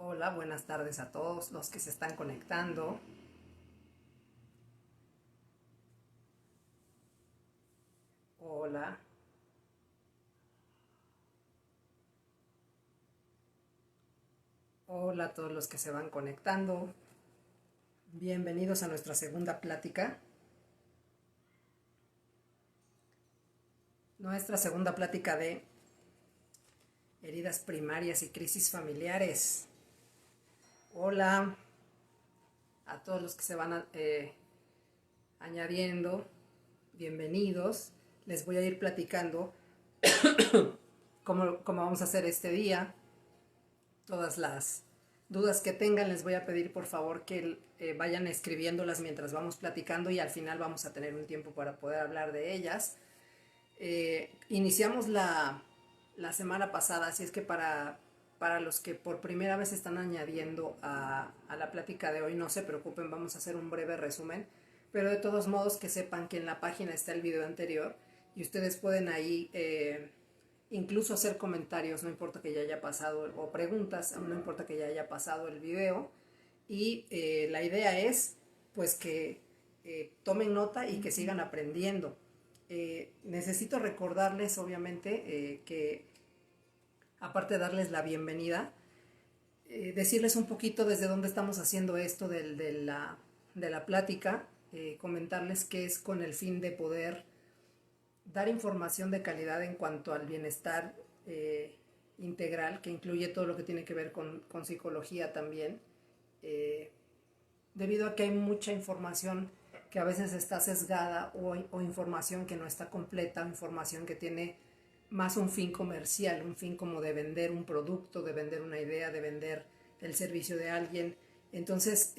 Hola, buenas tardes a todos los que se están conectando. Hola, hola a todos los que se van conectando. Bienvenidos a nuestra segunda plática. Nuestra segunda plática de heridas primarias y crisis familiares. Hola a todos los que se van añadiendo. Bienvenidos. Les voy a ir platicando cómo vamos a hacer este día. Todas las dudas que tengan les voy a pedir por favor que vayan escribiéndolas mientras vamos platicando y al final vamos a tener un tiempo para poder hablar de ellas. Iniciamos la semana pasada, así es que para los que por primera vez están añadiendo a la plática de hoy, no se preocupen, vamos a hacer un breve resumen, pero de todos modos que sepan que en la página está el video anterior y ustedes pueden ahí incluso hacer comentarios, no importa que ya haya pasado, o preguntas, no importa que ya haya pasado el video. Y la idea es pues que tomen nota y que sigan aprendiendo. Necesito recordarles obviamente que aparte de darles la bienvenida, decirles un poquito desde dónde estamos haciendo esto de la plática, comentarles que es con el fin de poder dar información de calidad en cuanto al bienestar integral, que incluye todo lo que tiene que ver con psicología también, eh, debido a que hay mucha información que a veces está sesgada o información que no está completa, información que tiene más un fin comercial, un fin como de vender un producto, de vender una idea, de vender el servicio de alguien. Entonces,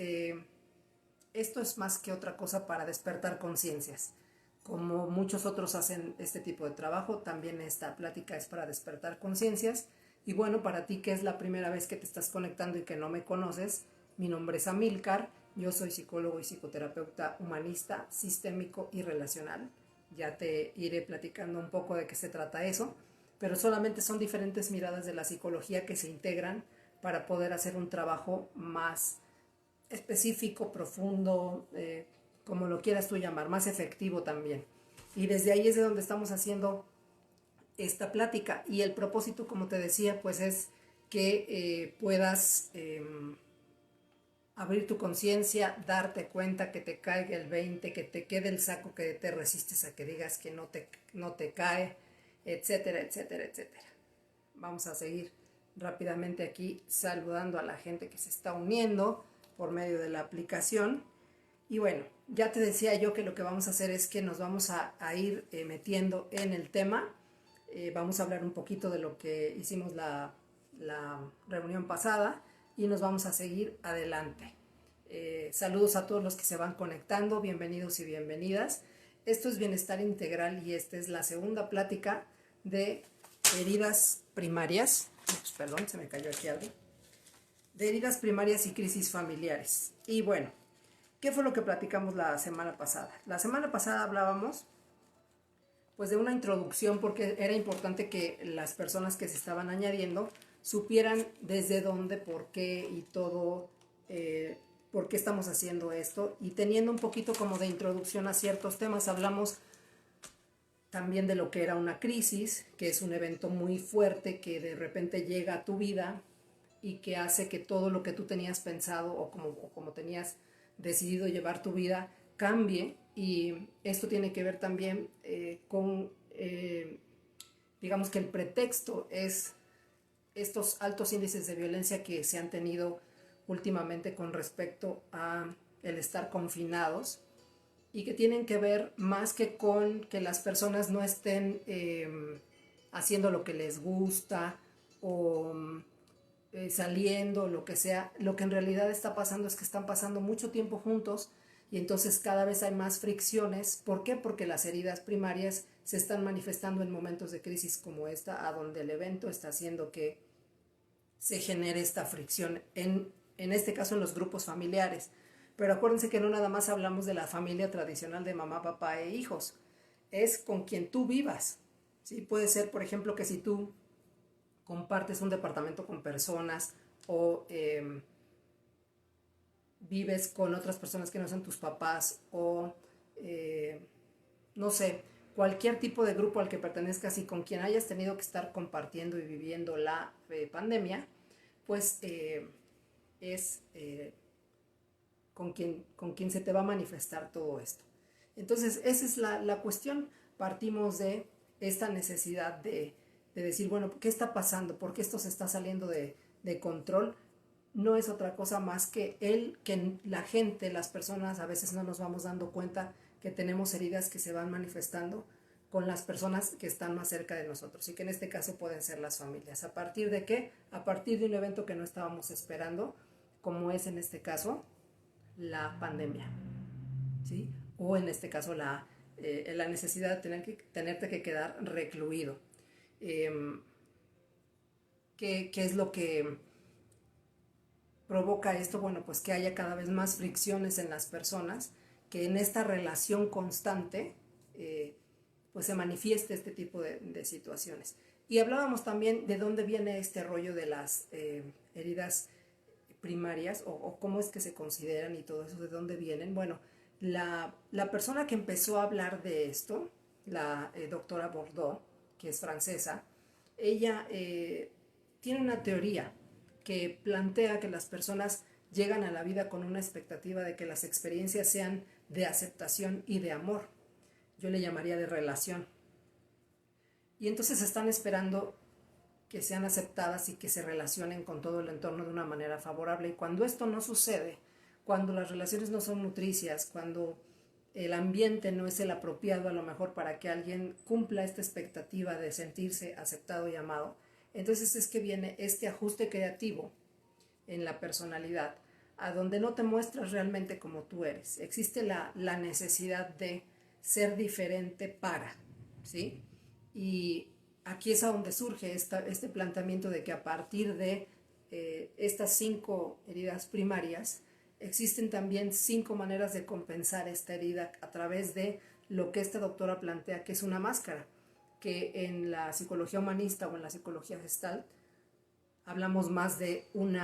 esto es más que otra cosa para despertar conciencias. Como muchos otros hacen este tipo de trabajo, también esta plática es para despertar conciencias. Y bueno, para ti que es la primera vez que te estás conectando y que no me conoces, mi nombre es Amílcar, yo soy psicólogo y psicoterapeuta humanista, sistémico y relacional. Ya te iré platicando un poco de qué se trata eso, pero solamente son diferentes miradas de la psicología que se integran para poder hacer un trabajo más específico, profundo, como lo quieras tú llamar, más efectivo también. Y desde ahí es de donde estamos haciendo esta plática. Y el propósito, como te decía, pues es que puedas abrir tu conciencia, darte cuenta, que te caiga el 20, que te quede el saco, que te resistes a que digas que no te cae, etcétera, etcétera, etcétera. Vamos a seguir rápidamente aquí saludando a la gente que se está uniendo por medio de la aplicación. Y bueno, ya te decía yo que lo que vamos a hacer es que nos vamos a ir metiendo en el tema. Vamos a hablar un poquito de lo que hicimos la reunión pasada y nos vamos a seguir adelante. Saludos a todos los que se van conectando, bienvenidos y bienvenidas. Esto es Bienestar Integral y esta es la segunda plática de heridas primarias. Ups, perdón, se me cayó aquí algo. De heridas primarias y crisis familiares. Y bueno, ¿qué fue lo que platicamos la semana pasada? La semana pasada hablábamos pues de una introducción porque era importante que las personas que se estaban añadiendo supieran desde dónde, por qué y todo, por qué estamos haciendo esto. Y teniendo un poquito como de introducción a ciertos temas, hablamos también de lo que era una crisis, que es un evento muy fuerte que de repente llega a tu vida y que hace que todo lo que tú tenías pensado o como tenías decidido llevar tu vida cambie. Y esto tiene que ver también digamos que el pretexto es estos altos índices de violencia que se han tenido últimamente con respecto a el estar confinados y que tienen que ver más que con que las personas no estén haciendo lo que les gusta o saliendo, lo que sea, lo que en realidad está pasando es que están pasando mucho tiempo juntos y entonces cada vez hay más fricciones. ¿Por qué? Porque las heridas primarias se están manifestando en momentos de crisis como esta, a donde el evento está haciendo que se genere esta fricción, en este caso en los grupos familiares. Pero acuérdense que no nada más hablamos de la familia tradicional de mamá, papá e hijos, es con quien tú vivas. ¿Sí? Puede ser, por ejemplo, que si tú compartes un departamento con personas o vives con otras personas que no son tus papás o no sé, cualquier tipo de grupo al que pertenezcas y con quien hayas tenido que estar compartiendo y viviendo la pandemia, pues es con quien se te va a manifestar todo esto. Entonces, esa es la cuestión. Partimos de esta necesidad de decir, bueno, ¿qué está pasando? ¿Por qué esto se está saliendo de control? No es otra cosa más que que la gente, las personas, a veces no nos vamos dando cuenta que tenemos heridas que se van manifestando con las personas que están más cerca de nosotros y que en este caso pueden ser las familias. ¿A partir de qué? A partir de un evento que no estábamos esperando, como es en este caso la pandemia, ¿sí? O en este caso la necesidad de tenerte que quedar recluido. Eh, ¿Qué es lo que provoca esto? Bueno, pues que haya cada vez más fricciones en las personas, que en esta relación constante pues se manifieste este tipo de situaciones. Y hablábamos también de dónde viene este rollo de las heridas primarias o cómo es que se consideran y todo eso, de dónde vienen. Bueno, la persona que empezó a hablar de esto, la doctora Bordeaux, que es francesa, ella tiene una teoría que plantea que las personas llegan a la vida con una expectativa de que las experiencias sean de aceptación y de amor. Yo le llamaría de relación. Y entonces están esperando que sean aceptadas y que se relacionen con todo el entorno de una manera favorable. Y cuando esto no sucede, cuando las relaciones no son nutricias, cuando el ambiente no es el apropiado a lo mejor para que alguien cumpla esta expectativa de sentirse aceptado y amado, entonces es que viene este ajuste creativo en la personalidad, a donde no te muestras realmente como tú eres. Existe la necesidad de ser diferente para, ¿sí? Y aquí es a donde surge este planteamiento de que a partir de estas 5 heridas primarias, existen también 5 maneras de compensar esta herida a través de lo que esta doctora plantea, que es una máscara, que en la psicología humanista o en la psicología Gestalt hablamos más de un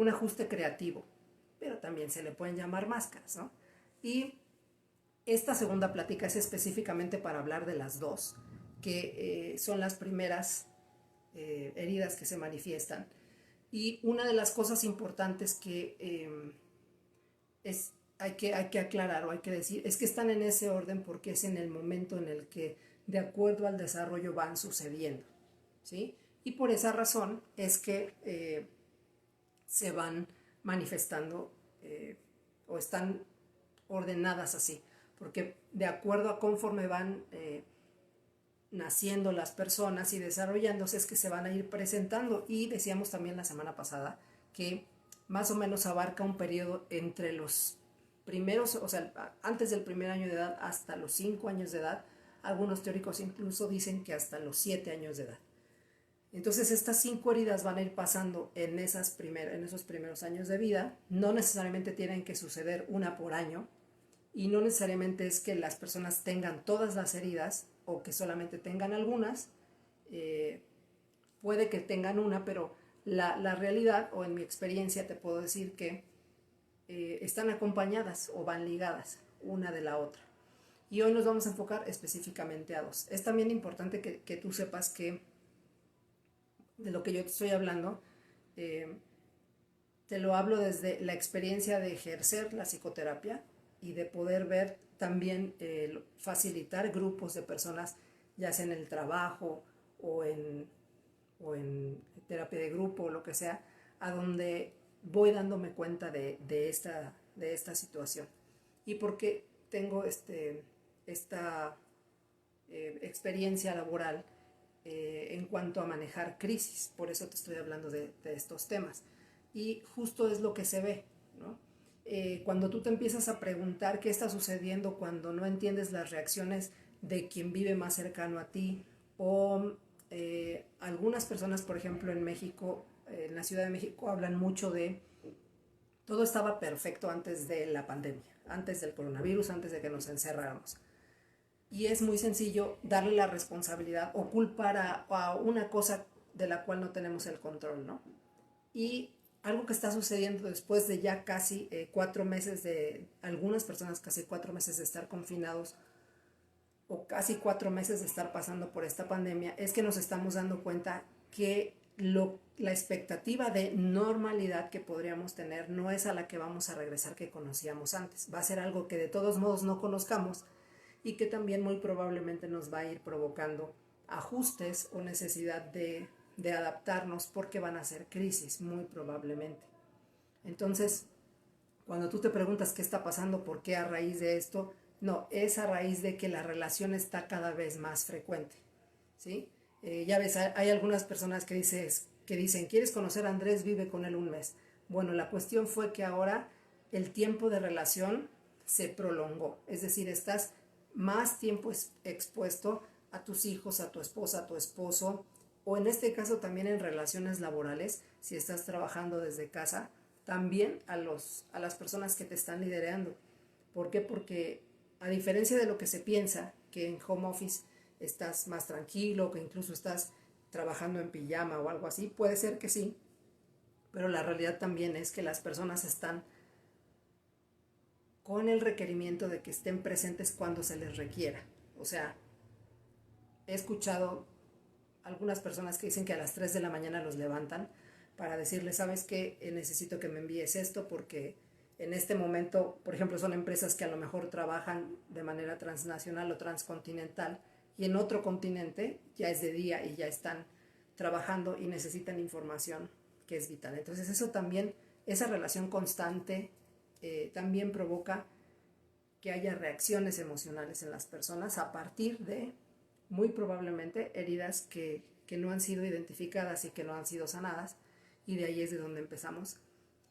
ajuste creativo, pero también se le pueden llamar máscaras, ¿no? Y esta segunda plática es específicamente para hablar de las dos, que son las primeras heridas que se manifiestan. Y una de las cosas importantes que hay que aclarar o hay que decir es que están en ese orden porque es en el momento en el que de acuerdo al desarrollo van sucediendo, ¿sí? Y por esa razón es que se van manifestando o están ordenadas así, porque de acuerdo a conforme van naciendo las personas y desarrollándose es que se van a ir presentando. Y decíamos también la semana pasada que más o menos abarca un periodo entre los primeros, o sea, antes del primer año de edad hasta los 5 años de edad. Algunos teóricos incluso dicen que hasta los 7 años de edad. Entonces estas 5 heridas van a ir pasando en esos primeros años de vida. No necesariamente tienen que suceder una por año y no necesariamente es que las personas tengan todas las heridas o que solamente tengan algunas. Puede que tengan una, pero la realidad o en mi experiencia te puedo decir que están acompañadas o van ligadas una de la otra. Y hoy nos vamos a enfocar específicamente a 2. Es también importante que tú sepas que de lo que yo te estoy hablando, te lo hablo desde la experiencia de ejercer la psicoterapia y de poder ver también facilitar grupos de personas, ya sea en el trabajo o en terapia de grupo o lo que sea, a donde voy dándome cuenta de esta situación. Y porque tengo esta experiencia laboral en cuanto a manejar crisis. Por eso te estoy hablando de estos temas. Y justo es lo que se ve, ¿no? Cuando tú te empiezas a preguntar qué está sucediendo, cuando no entiendes las reacciones de quien vive más cercano a ti, o algunas personas, por ejemplo, en México, en la Ciudad de México, hablan mucho de todo estaba perfecto antes de la pandemia, antes del coronavirus, antes de que nos encerráramos. Y es muy sencillo darle la responsabilidad o culpar a una cosa de la cual no tenemos el control, ¿no? Y algo que está sucediendo después de ya casi 4 meses de, algunas personas casi 4 meses de estar confinados o casi 4 meses de estar pasando por esta pandemia, es que nos estamos dando cuenta que la expectativa de normalidad que podríamos tener no es a la que vamos a regresar que conocíamos antes. Va a ser algo que de todos modos no conozcamos y que también muy probablemente nos va a ir provocando ajustes o necesidad de adaptarnos porque van a ser crisis, muy probablemente. Entonces, cuando tú te preguntas qué está pasando, por qué a raíz de esto, no, es a raíz de que la relación está cada vez más frecuente, ¿sí? Ya ves, hay algunas personas que dicen, ¿quieres conocer a Andrés? Vive con él un mes. Bueno, la cuestión fue que ahora el tiempo de relación se prolongó, es decir, estás más tiempo expuesto a tus hijos, a tu esposa, a tu esposo, o en este caso también en relaciones laborales, si estás trabajando desde casa, también a las personas que te están liderando. ¿Por qué? Porque a diferencia de lo que se piensa, que en home office estás más tranquilo, que incluso estás trabajando en pijama o algo así, puede ser que sí, pero la realidad también es que las personas están con el requerimiento de que estén presentes cuando se les requiera. O sea, he escuchado algunas personas que dicen que a las 3 de la mañana los levantan para decirles, ¿sabes qué? Necesito que me envíes esto porque en este momento, por ejemplo, son empresas que a lo mejor trabajan de manera transnacional o transcontinental y en otro continente ya es de día y ya están trabajando y necesitan información que es vital. Entonces eso también, esa relación constante también provoca que haya reacciones emocionales en las personas a partir de, muy probablemente, heridas que no han sido identificadas y que no han sido sanadas, y de ahí es de donde empezamos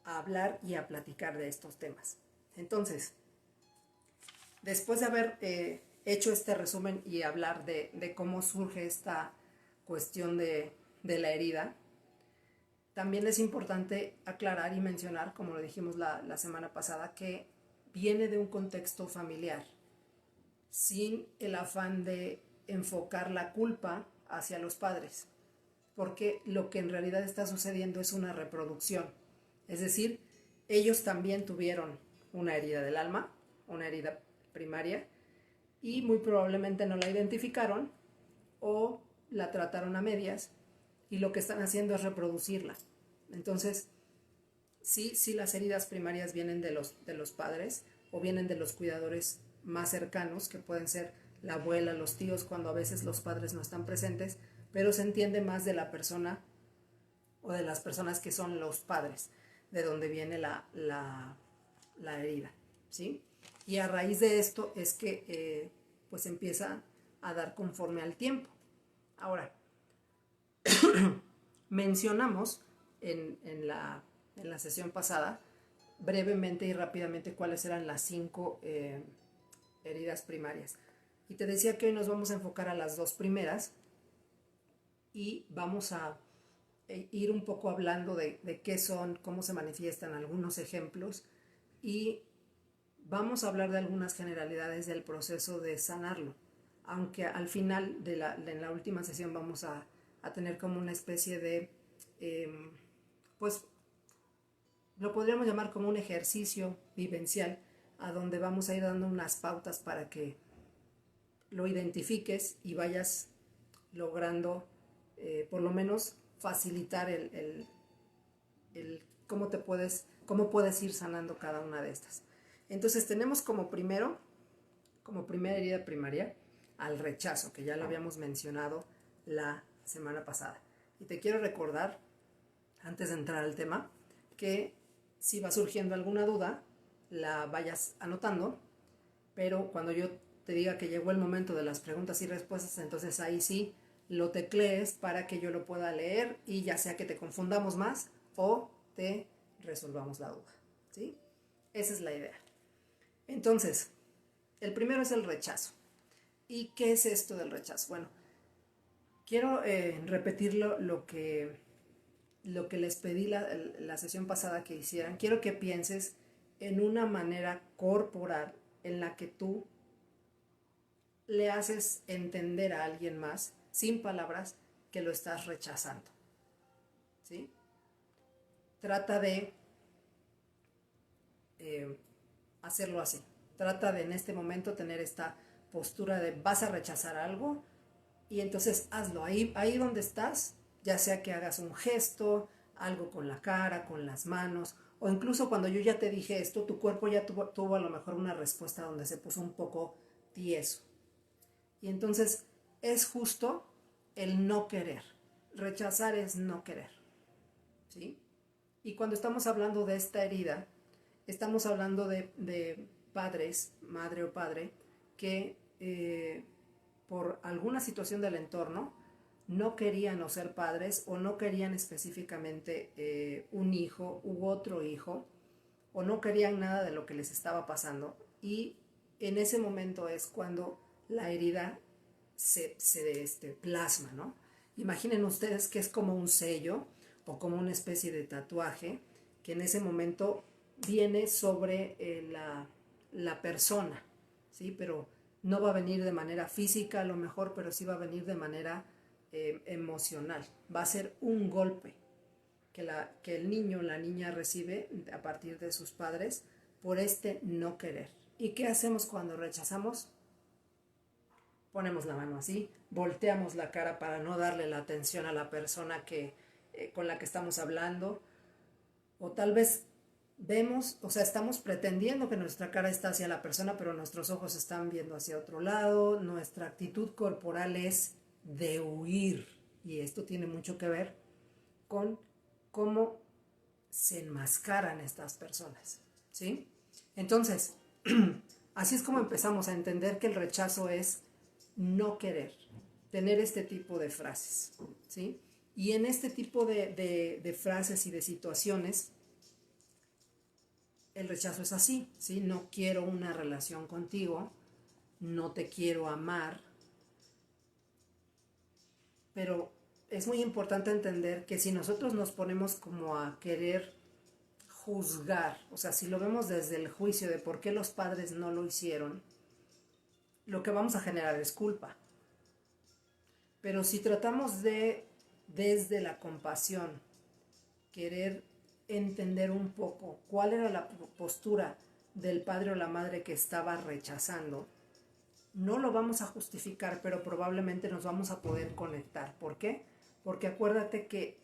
a hablar y a platicar de estos temas. Entonces, después de haber hecho este resumen y hablar de cómo surge esta cuestión de la herida, también es importante aclarar y mencionar, como lo dijimos la semana pasada, que viene de un contexto familiar, sin el afán de enfocar la culpa hacia los padres, porque lo que en realidad está sucediendo es una reproducción. Es decir, ellos también tuvieron una herida del alma, una herida primaria, y muy probablemente no la identificaron o la trataron a medias y lo que están haciendo es reproducirla. Entonces, sí las heridas primarias vienen de los padres o vienen de los cuidadores más cercanos, que pueden ser la abuela, los tíos, cuando a veces los padres no están presentes, pero se entiende más de la persona o de las personas que son los padres, de donde viene la herida, ¿sí? Y a raíz de esto es que pues empieza a dar conforme al tiempo. Ahora, mencionamos en la sesión pasada brevemente y rápidamente cuáles eran las 5 heridas primarias. Y te decía que hoy nos vamos a enfocar a las 2 primeras y vamos a ir un poco hablando de qué son, cómo se manifiestan algunos ejemplos y vamos a hablar de algunas generalidades del proceso de sanarlo, aunque al final en la última sesión vamos a tener como una especie de, pues lo podríamos llamar como un ejercicio vivencial a donde vamos a ir dando unas pautas para que lo identifiques y vayas logrando por lo menos facilitar el cómo puedes ir sanando cada una de estas. Entonces tenemos como primera herida primaria al rechazo, que ya lo habíamos mencionado la semana pasada. Y te quiero recordar, antes de entrar al tema, que si va surgiendo alguna duda, la vayas anotando, pero cuando yo te diga que llegó el momento de las preguntas y respuestas, entonces ahí sí lo teclees para que yo lo pueda leer y ya sea que te confundamos más o te resolvamos la duda, ¿sí? Esa es la idea. Entonces, el primero es el rechazo. ¿Y qué es esto del rechazo? Bueno, quiero repetir lo que les pedí la sesión pasada que hicieran. Quiero que pienses en una manera corporal en la que tú le haces entender a alguien más, sin palabras, que lo estás rechazando, ¿sí? Trata de hacerlo así. Trata de en este momento tener esta postura de vas a rechazar algo y entonces hazlo ahí donde estás, ya sea que hagas un gesto, algo con la cara, con las manos, o incluso cuando yo ya te dije esto, tu cuerpo ya tuvo a lo mejor una respuesta donde se puso un poco tieso. Y entonces es justo el no querer. Rechazar es no querer, ¿sí? Y cuando estamos hablando de esta herida, estamos hablando de padres, madre o padre, que por alguna situación del entorno no querían o ser padres o no querían específicamente un hijo u otro hijo o no querían nada de lo que les estaba pasando y en ese momento es cuando la herida se plasma, ¿no? Imaginen ustedes que es como un sello o como una especie de tatuaje que en ese momento viene sobre la persona, ¿sí? Pero no va a venir de manera física a lo mejor, pero sí va a venir de manera emocional. Va a ser un golpe que el niño o la niña recibe a partir de sus padres por este no querer. ¿Y qué hacemos cuando rechazamos? Ponemos la mano así, volteamos la cara para no darle la atención a la persona con la que estamos hablando, o tal vez vemos, o sea, estamos pretendiendo que nuestra cara está hacia la persona, pero nuestros ojos están viendo hacia otro lado, nuestra actitud corporal es de huir, y esto tiene mucho que ver con cómo se enmascaran estas personas, ¿sí? Entonces, así es como empezamos a entender que el rechazo es no querer, tener este tipo de frases, ¿sí? Y en este tipo de frases y de situaciones, el rechazo es así, ¿sí? No quiero una relación contigo, no te quiero amar, pero es muy importante entender que si nosotros nos ponemos como a querer juzgar, o sea, si lo vemos desde el juicio de por qué los padres no lo hicieron, lo que vamos a generar es culpa. Pero si tratamos de, desde la compasión, querer entender un poco cuál era la postura del padre o la madre que estaba rechazando, no lo vamos a justificar, pero probablemente nos vamos a poder conectar. ¿Por qué? Porque acuérdate que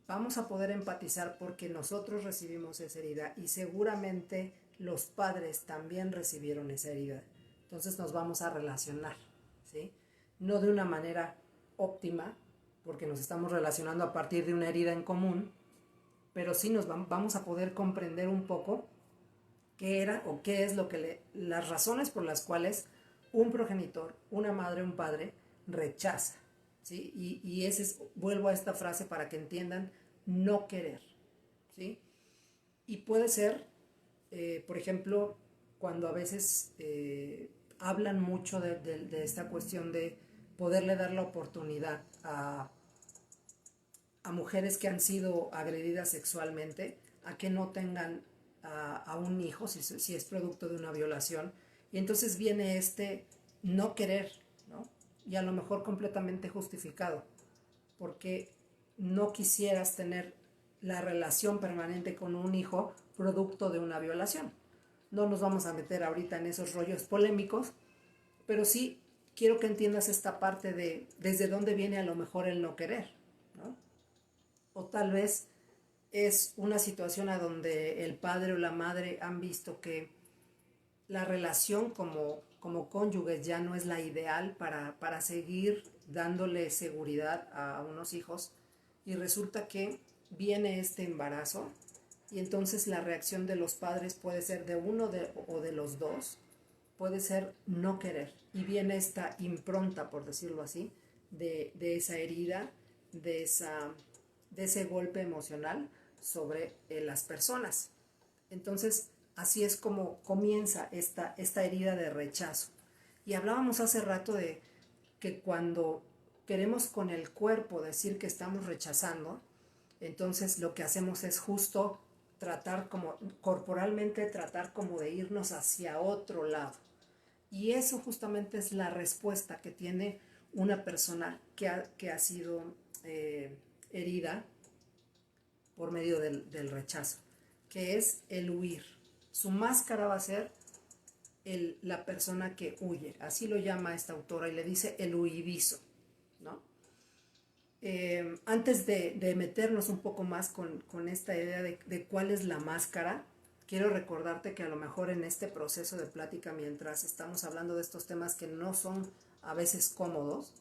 vamos a poder empatizar porque nosotros recibimos esa herida y seguramente los padres también recibieron esa herida. Entonces nos vamos a relacionar, ¿sí? No de una manera óptima, porque nos estamos relacionando a partir de una herida en común, pero sí vamos a poder comprender un poco qué era o qué es lo que las razones por las cuales un progenitor, una madre, un padre rechaza, ¿sí? Y ese es, vuelvo a esta frase para que entiendan, no querer, ¿sí? Y puede ser, por ejemplo, cuando a veces hablan mucho de esta cuestión de poderle dar la oportunidad a mujeres que han sido agredidas sexualmente a que no tengan a un hijo si es producto de una violación. Y entonces viene este no querer, ¿no? Y a lo mejor completamente justificado, porque no quisieras tener la relación permanente con un hijo producto de una violación. No nos vamos a meter ahorita en esos rollos polémicos, pero sí quiero que entiendas esta parte de desde dónde viene a lo mejor el no querer, ¿no? O tal vez es una situación a donde el padre o la madre han visto que la relación como cónyuges ya no es la ideal para seguir dándole seguridad a unos hijos y resulta que viene este embarazo y entonces la reacción de los padres puede ser de uno o de los dos, puede ser no querer y viene esta impronta, por decirlo así, de esa herida, de ese golpe emocional sobre las personas. Entonces, así es como comienza esta herida de rechazo. Y hablábamos hace rato de que cuando queremos con el cuerpo decir que estamos rechazando, entonces lo que hacemos es justo tratar como, corporalmente tratar como de irnos hacia otro lado. Y eso justamente es la respuesta que tiene una persona que ha sido herida por medio del rechazo, que es el huir. Su máscara va a ser la persona que huye, así lo llama esta autora y le dice el huidizo, ¿no? Antes de meternos un poco más con esta idea de cuál es la máscara, quiero recordarte que a lo mejor en este proceso de plática, mientras estamos hablando de estos temas que no son a veces cómodos,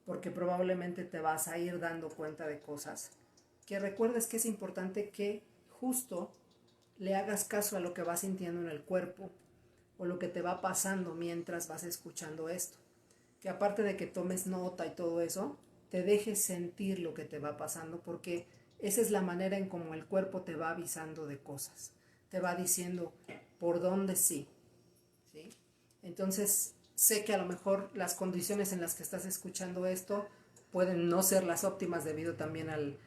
porque probablemente te vas a ir dando cuenta de cosas, que recuerdes que es importante que justo le hagas caso a lo que vas sintiendo en el cuerpo o lo que te va pasando mientras vas escuchando esto. Que aparte de que tomes nota y todo eso, te dejes sentir lo que te va pasando, porque esa es la manera en cómo el cuerpo te va avisando de cosas. Te va diciendo por dónde sí. ¿Sí? Entonces, sé que a lo mejor las condiciones en las que estás escuchando esto pueden no ser las óptimas debido también al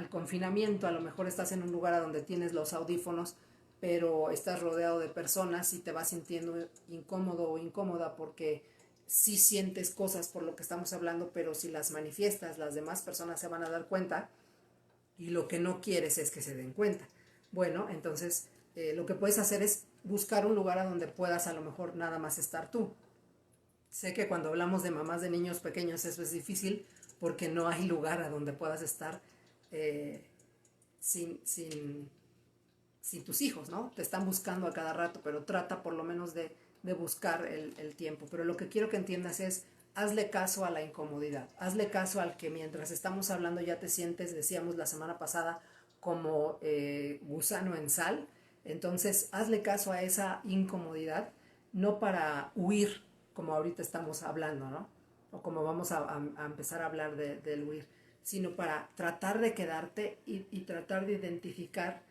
confinamiento. A lo mejor estás en un lugar a donde tienes los audífonos, pero estás rodeado de personas y te vas sintiendo incómodo o incómoda porque sí sientes cosas por lo que estamos hablando, pero si las manifiestas, las demás personas se van a dar cuenta y lo que no quieres es que se den cuenta. Bueno, entonces lo que puedes hacer es buscar un lugar a donde puedas a lo mejor nada más estar tú. Sé que cuando hablamos de mamás de niños pequeños eso es difícil porque no hay lugar a donde puedas estar eh, sin, sin, sin tus hijos, ¿no? Te están buscando a cada rato, pero trata por lo menos de buscar el tiempo. Pero lo que quiero que entiendas es, hazle caso a la incomodidad, hazle caso al que mientras estamos hablando ya te sientes, decíamos la semana pasada, como gusano en sal. Entonces, hazle caso a esa incomodidad, no para huir, como ahorita estamos hablando, ¿no? O como vamos a empezar a hablar del huir, sino para tratar de quedarte y tratar de identificar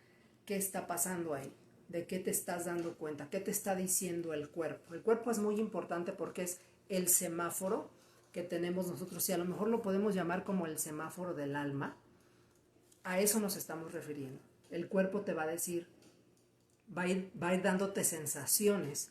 qué está pasando ahí, de qué te estás dando cuenta, qué te está diciendo el cuerpo. El cuerpo es muy importante porque es el semáforo que tenemos nosotros, y a lo mejor lo podemos llamar como el semáforo del alma. A eso nos estamos refiriendo. El cuerpo te va a decir, va a ir dándote sensaciones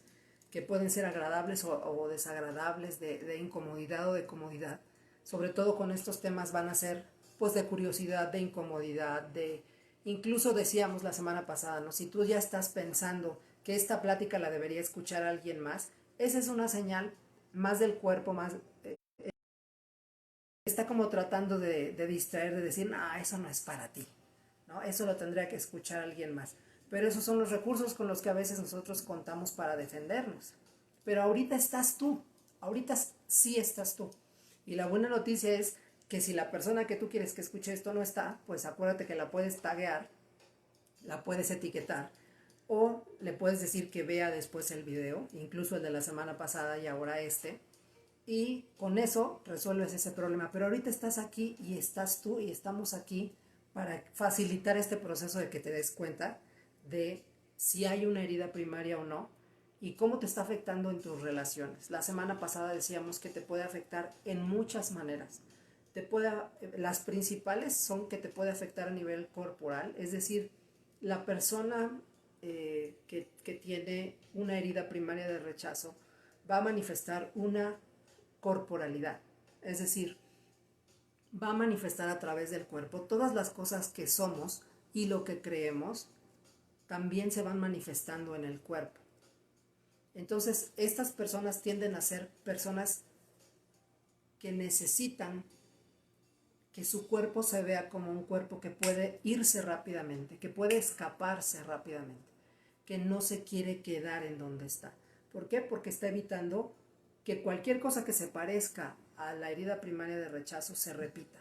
que pueden ser agradables o desagradables, de incomodidad o de comodidad. Sobre todo con estos temas van a ser pues de curiosidad, de incomodidad, de... Incluso decíamos la semana pasada, ¿no? Si tú ya estás pensando que esta plática la debería escuchar alguien más, esa es una señal más del cuerpo, más... está como tratando de distraer, de decir, no, eso no es para ti, ¿no? Eso lo tendría que escuchar alguien más. Pero esos son los recursos con los que a veces nosotros contamos para defendernos. Pero ahorita estás tú, ahorita sí estás tú. Y la buena noticia es que si la persona que tú quieres que escuche esto no está, pues acuérdate que la puedes taguear, la puedes etiquetar o le puedes decir que vea después el video, incluso el de la semana pasada y ahora este, y con eso resuelves ese problema. Pero ahorita estás aquí y estás tú y estamos aquí para facilitar este proceso de que te des cuenta de si hay una herida primaria o no y cómo te está afectando en tus relaciones. La semana pasada decíamos que te puede afectar en muchas maneras. Las principales son que te puede afectar a nivel corporal, es decir, la persona que tiene una herida primaria de rechazo va a manifestar una corporalidad, es decir, va a manifestar a través del cuerpo todas las cosas que somos y lo que creemos también se van manifestando en el cuerpo. Entonces, estas personas tienden a ser personas que necesitan que su cuerpo se vea como un cuerpo que puede irse rápidamente, que puede escaparse rápidamente, que no se quiere quedar en donde está. ¿Por qué? Porque está evitando que cualquier cosa que se parezca a la herida primaria de rechazo se repita.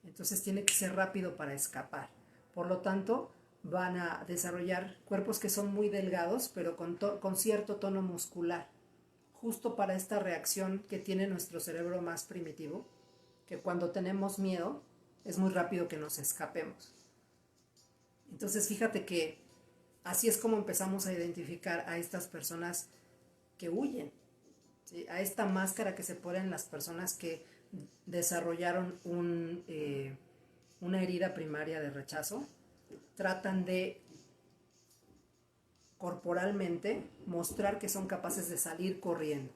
Entonces tiene que ser rápido para escapar. Por lo tanto, van a desarrollar cuerpos que son muy delgados, pero con cierto tono muscular, justo para esta reacción que tiene nuestro cerebro más primitivo, que cuando tenemos miedo es muy rápido que nos escapemos. Entonces fíjate que así es como empezamos a identificar a estas personas que huyen, ¿sí? A esta máscara que se ponen las personas que desarrollaron una herida primaria de rechazo. Tratan de corporalmente mostrar que son capaces de salir corriendo,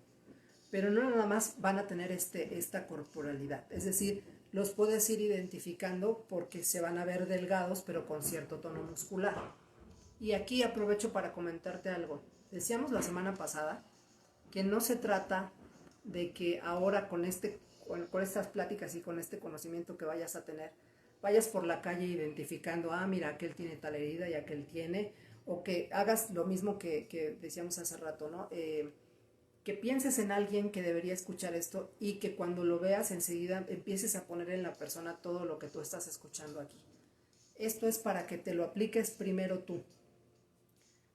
pero no nada más van a tener esta corporalidad, es decir, los puedes ir identificando porque se van a ver delgados pero con cierto tono muscular. Y aquí aprovecho para comentarte algo. Decíamos la semana pasada que no se trata de que ahora con estas pláticas y con este conocimiento que vayas a tener, vayas por la calle identificando, mira, aquel tiene tal herida y aquel tiene, o que hagas lo mismo que decíamos hace rato, ¿no? Que pienses en alguien que debería escuchar esto y que cuando lo veas enseguida empieces a poner en la persona todo lo que tú estás escuchando aquí. Esto es para que te lo apliques primero tú,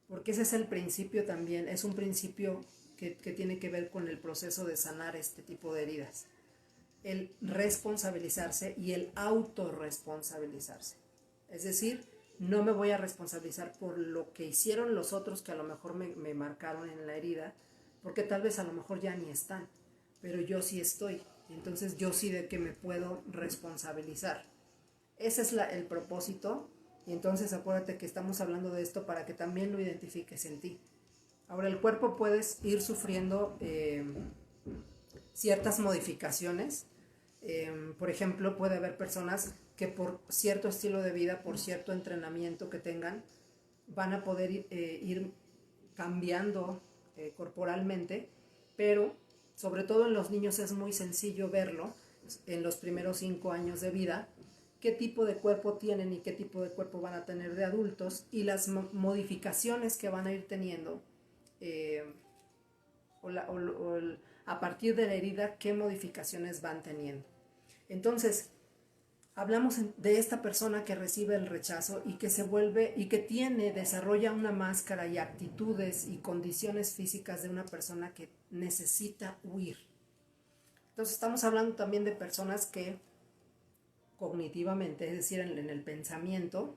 porque ese es el principio también, es un principio que tiene que ver con el proceso de sanar este tipo de heridas. El responsabilizarse y el autorresponsabilizarse. Es decir, no me voy a responsabilizar por lo que hicieron los otros que a lo mejor me marcaron en la herida, porque tal vez a lo mejor ya ni están, pero yo sí estoy. Entonces yo sí de que me puedo responsabilizar. Ese es el propósito. Y entonces acuérdate que estamos hablando de esto para que también lo identifiques en ti. Ahora, el cuerpo puedes ir sufriendo ciertas modificaciones. Por ejemplo, puede haber personas que por cierto estilo de vida, por cierto entrenamiento que tengan, van a poder ir cambiando corporalmente, pero sobre todo en los niños es muy sencillo verlo en los primeros 5 años de vida, qué tipo de cuerpo tienen y qué tipo de cuerpo van a tener de adultos y las modificaciones que van a ir teniendo a partir de la herida, qué modificaciones van teniendo. Entonces, hablamos de esta persona que recibe el rechazo y que se vuelve y que desarrolla una máscara y actitudes y condiciones físicas de una persona que necesita huir. Entonces estamos hablando también de personas que cognitivamente, es decir, en el pensamiento,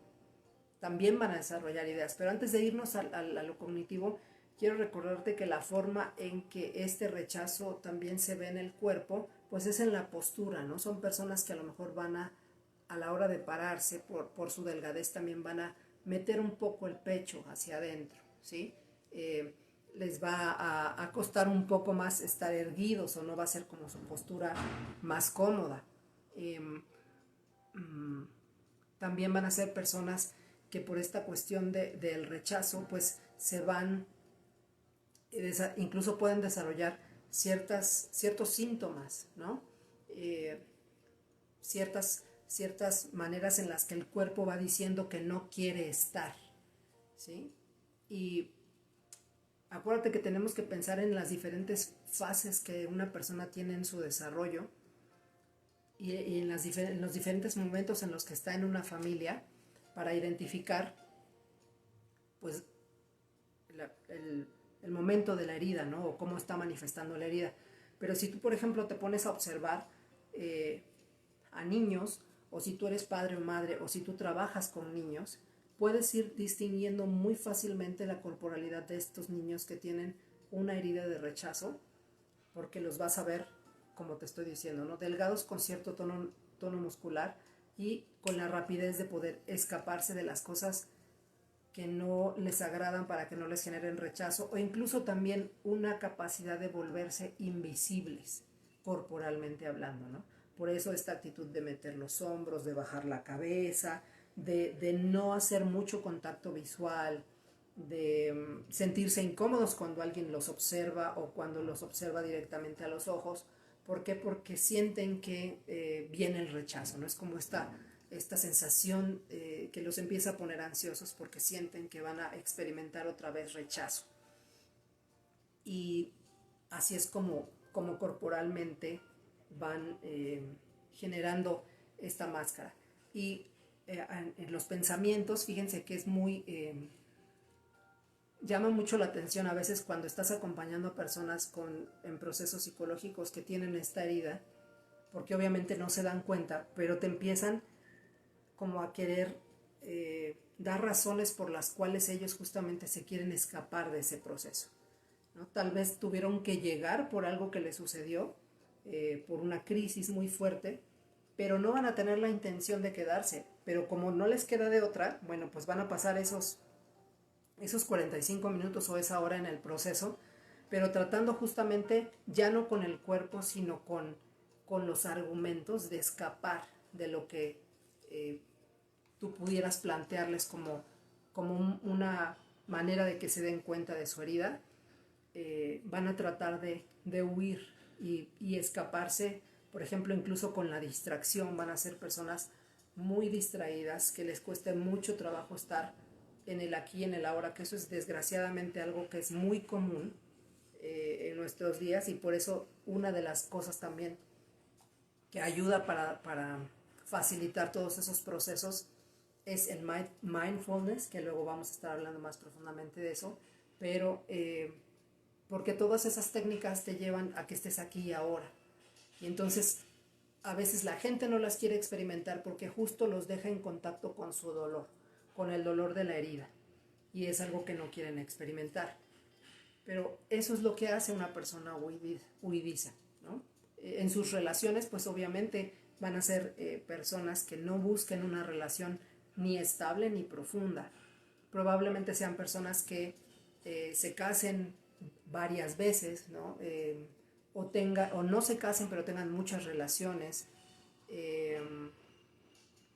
también van a desarrollar ideas. Pero antes de irnos a lo cognitivo, quiero recordarte que la forma en que este rechazo también se ve en el cuerpo, pues es en la postura, ¿no? Son personas que a lo mejor van a la hora de pararse, por su delgadez, también van a meter un poco el pecho hacia adentro, ¿sí? Les va a costar un poco más estar erguidos o no va a ser como su postura más cómoda. También van a ser personas que por esta cuestión del rechazo, pues se van, incluso pueden desarrollar ciertos síntomas, ¿no? Ciertas maneras en las que el cuerpo va diciendo que no quiere estar, ¿sí? Y acuérdate que tenemos que pensar en las diferentes fases que una persona tiene en su desarrollo y en los diferentes momentos en los que está en una familia para identificar, pues, el momento de la herida, ¿no? O cómo está manifestando la herida. Pero si tú, por ejemplo, te pones a observar a niños, o si tú eres padre o madre, o si tú trabajas con niños, puedes ir distinguiendo muy fácilmente la corporalidad de estos niños que tienen una herida de rechazo, porque los vas a ver, como te estoy diciendo, ¿no? Delgados con cierto tono muscular y con la rapidez de poder escaparse de las cosas que no les agradan para que no les generen rechazo, o incluso también una capacidad de volverse invisibles corporalmente hablando, ¿no? Por eso esta actitud de meter los hombros, de bajar la cabeza, de no hacer mucho contacto visual, de sentirse incómodos cuando alguien los observa o cuando los observa directamente a los ojos. ¿Por qué? Porque sienten que viene el rechazo, ¿no? Es como esta sensación que los empieza a poner ansiosos porque sienten que van a experimentar otra vez rechazo. Y así es como corporalmente van generando esta máscara. Y en los pensamientos, fíjense que es muy llama mucho la atención a veces cuando estás acompañando a personas en procesos psicológicos que tienen esta herida, porque obviamente no se dan cuenta, pero te empiezan como a querer dar razones por las cuales ellos justamente se quieren escapar de ese proceso, ¿no? Tal vez tuvieron que llegar por algo que les sucedió, por una crisis muy fuerte, pero no van a tener la intención de quedarse. Pero como no les queda de otra, bueno, pues van a pasar esos 45 minutos o esa hora en el proceso, pero tratando justamente ya no con el cuerpo, sino con los argumentos de escapar de lo que tú pudieras plantearles como una manera de que se den cuenta de su herida. Van a tratar de huir y escaparse, por ejemplo, incluso con la distracción. Van a ser personas muy distraídas, que les cueste mucho trabajo estar en el aquí y en el ahora, que eso es desgraciadamente algo que es muy común en nuestros días, y por eso una de las cosas también que ayuda para facilitar todos esos procesos es el mindfulness, que luego vamos a estar hablando más profundamente de eso, pero porque todas esas técnicas te llevan a que estés aquí y ahora. Y entonces a veces la gente no las quiere experimentar porque justo los deja en contacto con su dolor, con el dolor de la herida. Y es algo que no quieren experimentar. Pero eso es lo que hace una persona huidiza, ¿no? En sus relaciones, pues obviamente van a ser personas que no busquen una relación ni estable ni profunda. Probablemente sean personas que se casen varias veces, ¿no? O no se casen, pero tengan muchas relaciones, eh,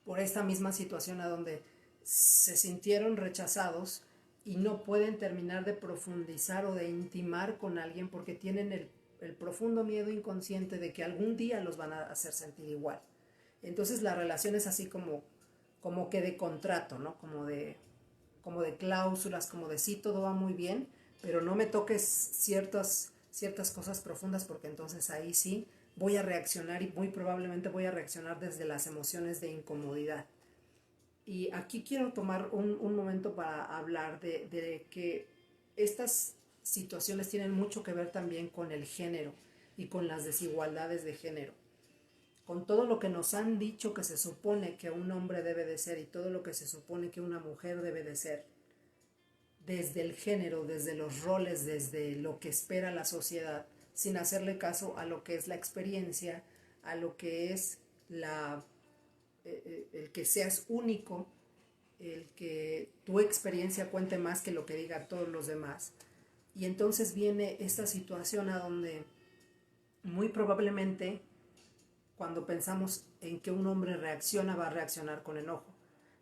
por esta misma situación a donde se sintieron rechazados y no pueden terminar de profundizar o de intimar con alguien porque tienen el profundo miedo inconsciente de que algún día los van a hacer sentir igual. Entonces la relación es así como que de contrato, ¿no? Como de cláusulas, como de sí, todo va muy bien, pero no me toques ciertas cosas profundas porque entonces ahí sí voy a reaccionar, y muy probablemente voy a reaccionar desde las emociones de incomodidad. Y aquí quiero tomar un momento para hablar de que estas situaciones tienen mucho que ver también con el género y con las desigualdades de género. Con todo lo que nos han dicho que se supone que un hombre debe de ser y todo lo que se supone que una mujer debe de ser, desde el género, desde los roles, desde lo que espera la sociedad, sin hacerle caso a lo que es la experiencia, a lo que es el que seas único, el que tu experiencia cuente más que lo que digan todos los demás. Y entonces viene esta situación a donde muy probablemente cuando pensamos en que un hombre reacciona, va a reaccionar con enojo.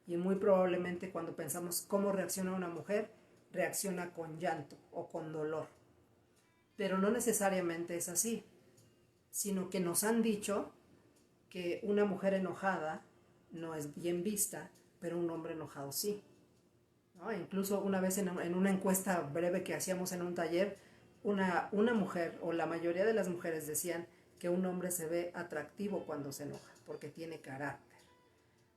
Y muy probablemente cuando pensamos cómo reacciona una mujer, reacciona con llanto o con dolor. Pero no necesariamente es así, sino que nos han dicho que una mujer enojada no es bien vista, pero un hombre enojado sí, ¿no? Incluso una vez en una encuesta breve que hacíamos en un taller, una mujer o la mayoría de las mujeres decían que un hombre se ve atractivo cuando se enoja, porque tiene carácter.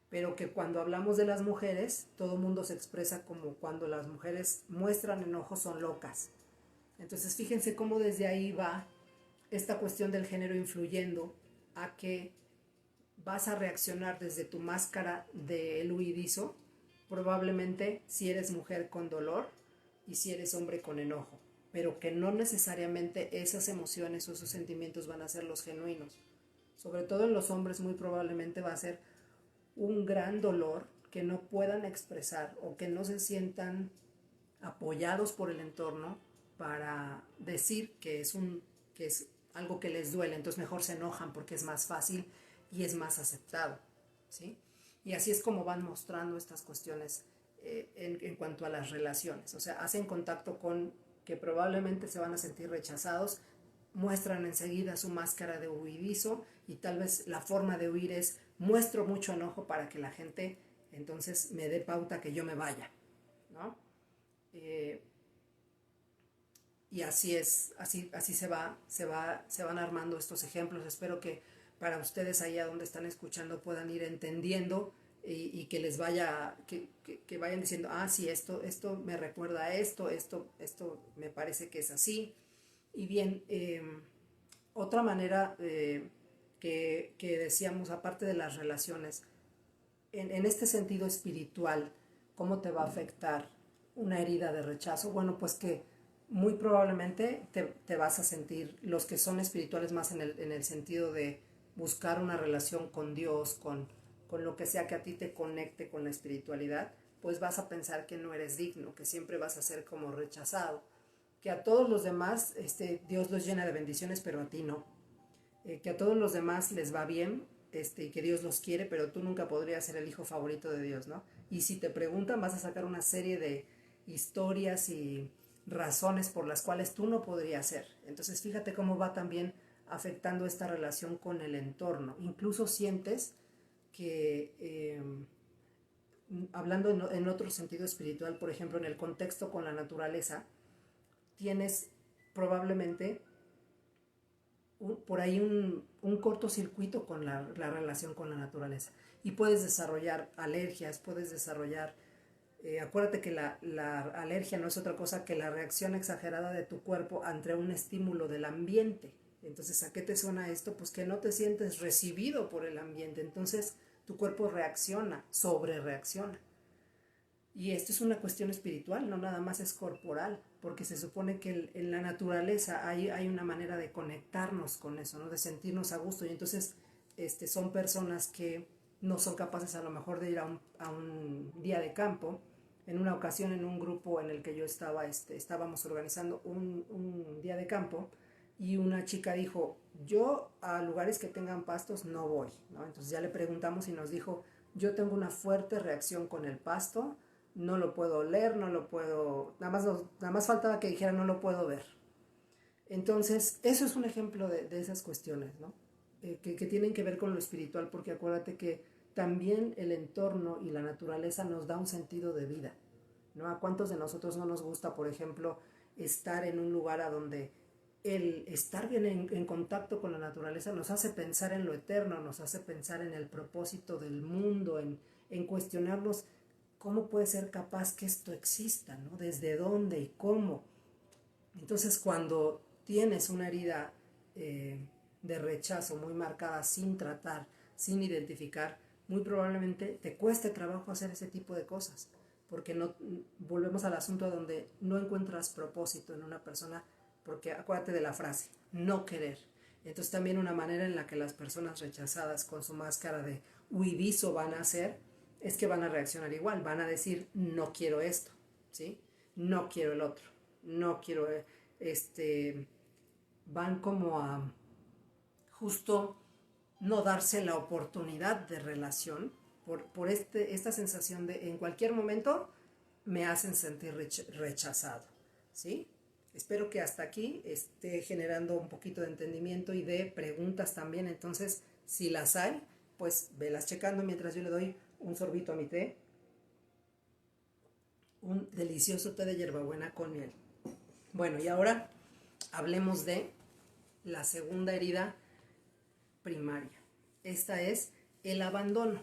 Pero que cuando hablamos de las mujeres, todo el mundo se expresa como cuando las mujeres muestran enojo son locas. Entonces fíjense cómo desde ahí va esta cuestión del género influyendo a que vas a reaccionar desde tu máscara del huidizo, probablemente si eres mujer con dolor y si eres hombre con enojo, pero que no necesariamente esas emociones o esos sentimientos van a ser los genuinos. Sobre todo en los hombres muy probablemente va a ser un gran dolor que no puedan expresar o que no se sientan apoyados por el entorno para decir que es algo que les duele, entonces mejor se enojan porque es más fácil y es más aceptado, ¿sí? Y así es como van mostrando estas cuestiones en cuanto a las relaciones. O sea, hacen contacto con que probablemente se van a sentir rechazados, muestran enseguida su máscara de huidizo y tal vez la forma de huir es muestro mucho enojo para que la gente entonces me dé pauta que yo me vaya, ¿no? Y así es, así se van armando estos ejemplos. Espero que para ustedes allá donde están escuchando puedan ir entendiendo y que les vaya, que vayan diciendo, ah, sí, esto me recuerda a esto me parece que es así. Y bien, otra manera que decíamos, aparte de las relaciones, en este sentido espiritual, ¿cómo te va a afectar una herida de rechazo? Bueno, pues que muy probablemente te vas a sentir, los que son espirituales más en el sentido de buscar una relación con Dios, con lo que sea que a ti te conecte con la espiritualidad, pues vas a pensar que no eres digno, que siempre vas a ser como rechazado, que a todos los demás Dios los llena de bendiciones, pero a ti no, que a todos los demás les va bien, y que Dios los quiere, pero tú nunca podrías ser el hijo favorito de Dios, ¿no? Y si te preguntan, vas a sacar una serie de historias y razones por las cuales tú no podrías ser. Entonces fíjate cómo va también afectando esta relación con el entorno. Incluso sientes que, hablando en otro sentido espiritual, por ejemplo, en el contexto con la naturaleza, tienes probablemente por ahí un cortocircuito con la relación con la naturaleza. Y puedes desarrollar alergias, puedes desarrollar... acuérdate que la alergia no es otra cosa que la reacción exagerada de tu cuerpo ante un estímulo del ambiente. Entonces, ¿a qué te suena esto? Pues que no te sientes recibido por el ambiente. Entonces, tu cuerpo reacciona, sobre reacciona. Y esto es una cuestión espiritual, no nada más es corporal, porque se supone que en la naturaleza hay una manera de conectarnos con eso, ¿no? De sentirnos a gusto. Y entonces son personas que no son capaces a lo mejor de ir a un día de campo. En una ocasión, en un grupo en el que yo estaba, estábamos organizando un día de campo, y una chica dijo, yo a lugares que tengan pastos no voy, ¿no? Entonces ya le preguntamos y nos dijo, yo tengo una fuerte reacción con el pasto, no lo puedo oler, no lo puedo, nada más faltaba que dijera no lo puedo ver. Entonces, eso es un ejemplo de esas cuestiones, ¿no? Que tienen que ver con lo espiritual, porque acuérdate que también el entorno y la naturaleza nos da un sentido de vida, ¿no? ¿A cuántos de nosotros no nos gusta, por ejemplo, estar en un lugar a donde el estar bien en contacto con la naturaleza nos hace pensar en lo eterno, nos hace pensar en el propósito del mundo, en cuestionarnos cómo puede ser capaz que esto exista, ¿no? Desde dónde y cómo. Entonces, cuando tienes una herida de rechazo muy marcada, sin tratar, sin identificar, muy probablemente te cueste trabajo hacer ese tipo de cosas, porque no volvemos al asunto donde no encuentras propósito en una persona, porque acuérdate de la frase, no querer. Entonces también una manera en la que las personas rechazadas con su máscara de huidizo van a hacer es que van a reaccionar igual, van a decir no quiero esto, ¿sí? No quiero el otro, no quiero van como a justo no darse la oportunidad de relación por esta sensación de en cualquier momento me hacen sentir rechazado, ¿sí? Espero que hasta aquí esté generando un poquito de entendimiento y de preguntas también. Entonces, si las hay, pues velas checando mientras yo le doy un sorbito a mi té. Un delicioso té de hierbabuena con miel. Bueno, y ahora hablemos de la segunda herida primaria. Esta es el abandono.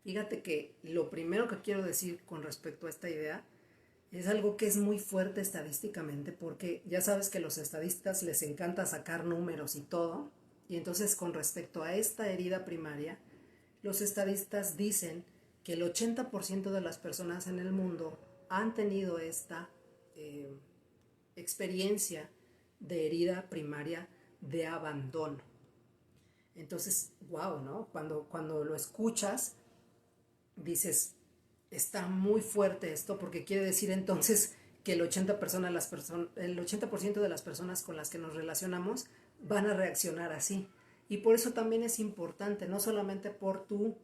Fíjate que lo primero que quiero decir con respecto a esta idea es algo que es muy fuerte estadísticamente, porque ya sabes que a los estadistas les encanta sacar números y todo, y entonces con respecto a esta herida primaria, los estadistas dicen que el 80% de las personas en el mundo han tenido esta experiencia de herida primaria de abandono. Entonces, wow, ¿no? Cuando lo escuchas, dices, está muy fuerte esto, porque quiere decir entonces que el 80% de las personas con las que nos relacionamos van a reaccionar así. Y por eso también es importante, no solamente por tu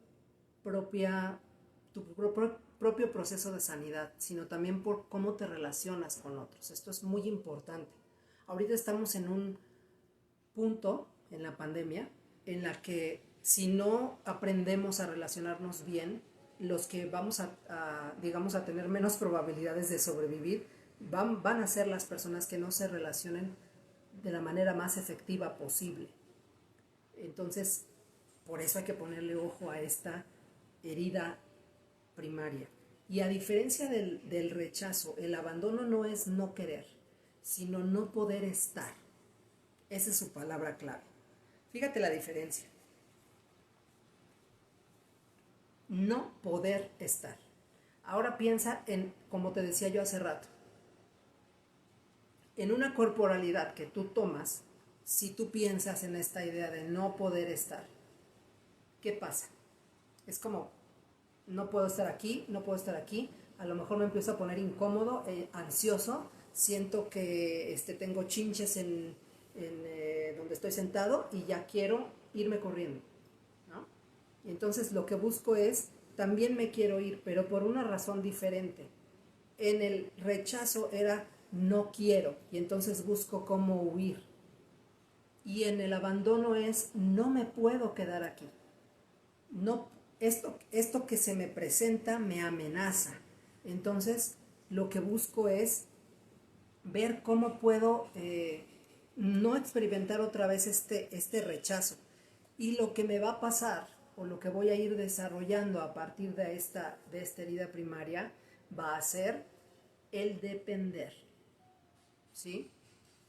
propio proceso de sanidad, sino también por cómo te relacionas con otros. Esto es muy importante. Ahorita estamos en un punto en la pandemia en la que si no aprendemos a relacionarnos bien, los que vamos digamos, a tener menos probabilidades de sobrevivir van a ser las personas que no se relacionen de la manera más efectiva posible. Entonces, por eso hay que ponerle ojo a esta herida primaria. Y a diferencia del rechazo, el abandono no es no querer, sino no poder estar. Esa es su palabra clave. Fíjate la diferencia. No poder estar. Ahora piensa en, como te decía yo hace rato, en una corporalidad que tú tomas, si tú piensas en esta idea de no poder estar, ¿qué pasa? Es como, no puedo estar aquí, no puedo estar aquí, a lo mejor me empiezo a poner incómodo, ansioso, siento que tengo chinches en donde estoy sentado y ya quiero irme corriendo, ¿no? Y entonces lo que busco es, también me quiero ir, pero por una razón diferente. En el rechazo era no quiero y entonces busco cómo huir. Y en el abandono es no me puedo quedar aquí. No, esto que se me presenta me amenaza. Entonces lo que busco es ver cómo puedo no experimentar otra vez este rechazo. Y lo que me va a pasar, o lo que voy a ir desarrollando a partir de esta herida primaria, va a ser el depender. ¿Sí?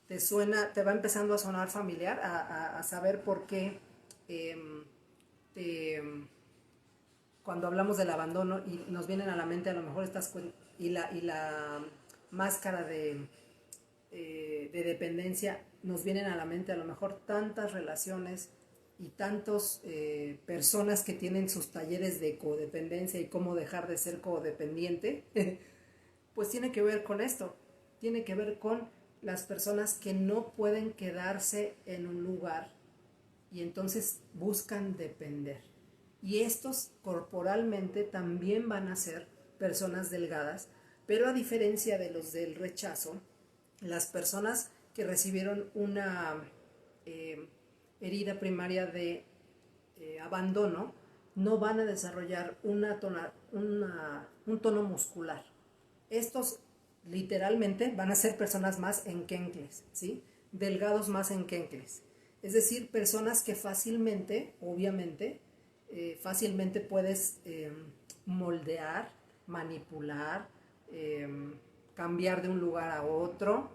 Te va empezando a sonar familiar, a saber por qué cuando hablamos del abandono y nos vienen a la mente a lo mejor y la máscara de dependencia, nos vienen a la mente a lo mejor tantas relaciones y tantas personas que tienen sus talleres de codependencia y cómo dejar de ser codependiente, pues tiene que ver con esto, tiene que ver con las personas que no pueden quedarse en un lugar y entonces buscan depender. Y estos corporalmente también van a ser personas delgadas, pero a diferencia de los del rechazo, las personas que recibieron una herida primaria de abandono no van a desarrollar un tono muscular. Estos literalmente van a ser personas más enquencles, ¿sí? Delgados más enquencles. Es decir, personas que fácilmente, obviamente, fácilmente puedes moldear, manipular, cambiar de un lugar a otro,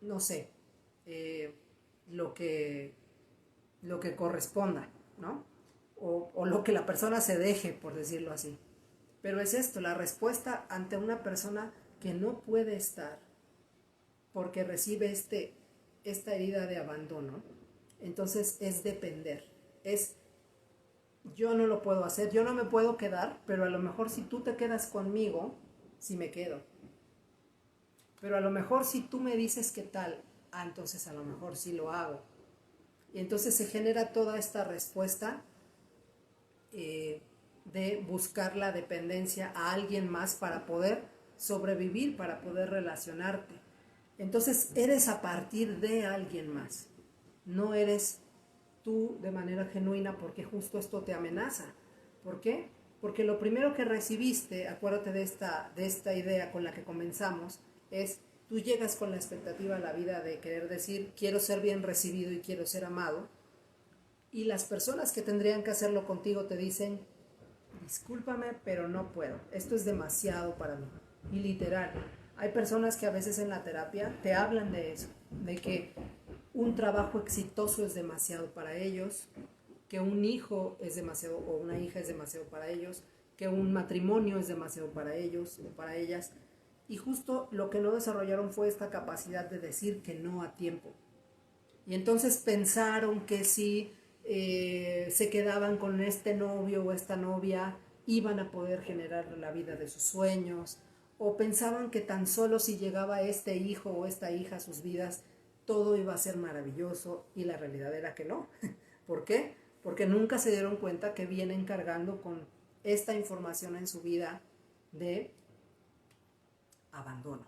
no sé, lo que corresponda, ¿no? O lo que la persona se deje, por decirlo así. Pero es esto, la respuesta ante una persona que no puede estar porque recibe esta herida de abandono, entonces es depender, es yo no lo puedo hacer, yo no me puedo quedar, pero a lo mejor si tú te quedas conmigo, sí me quedo. Pero a lo mejor si tú me dices qué tal, entonces a lo mejor sí lo hago. Y entonces se genera toda esta respuesta de buscar la dependencia a alguien más para poder sobrevivir, para poder relacionarte. Entonces eres a partir de alguien más, no eres tú de manera genuina porque justo esto te amenaza. ¿Por qué? Porque lo primero que recibiste, acuérdate de esta idea con la que comenzamos, es tú llegas con la expectativa a la vida de querer decir quiero ser bien recibido y quiero ser amado, y las personas que tendrían que hacerlo contigo te dicen discúlpame, pero no puedo, esto es demasiado para mí. Y literal, hay personas que a veces en la terapia te hablan de eso, de que un trabajo exitoso es demasiado para ellos, que un hijo es demasiado o una hija es demasiado para ellos, que un matrimonio es demasiado para ellos o para ellas. Y justo lo que no desarrollaron fue esta capacidad de decir que no a tiempo. Y entonces pensaron que si se quedaban con este novio o esta novia, iban a poder generar la vida de sus sueños, o pensaban que tan solo si llegaba este hijo o esta hija a sus vidas, todo iba a ser maravilloso, y la realidad era que no. ¿Por qué? Porque nunca se dieron cuenta que vienen cargando con esta información en su vida de abandono,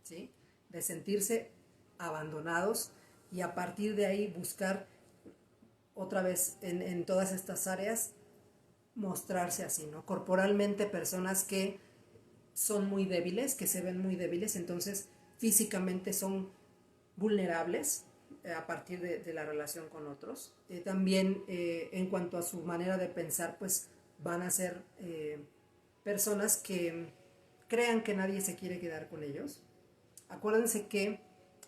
¿sí? De sentirse abandonados y a partir de ahí buscar otra vez en todas estas áreas mostrarse así, ¿no? Corporalmente personas que son muy débiles, que se ven muy débiles, entonces físicamente son vulnerables a partir de la relación con otros. También en cuanto a su manera de pensar, pues van a ser personas que crean que nadie se quiere quedar con ellos. Acuérdense que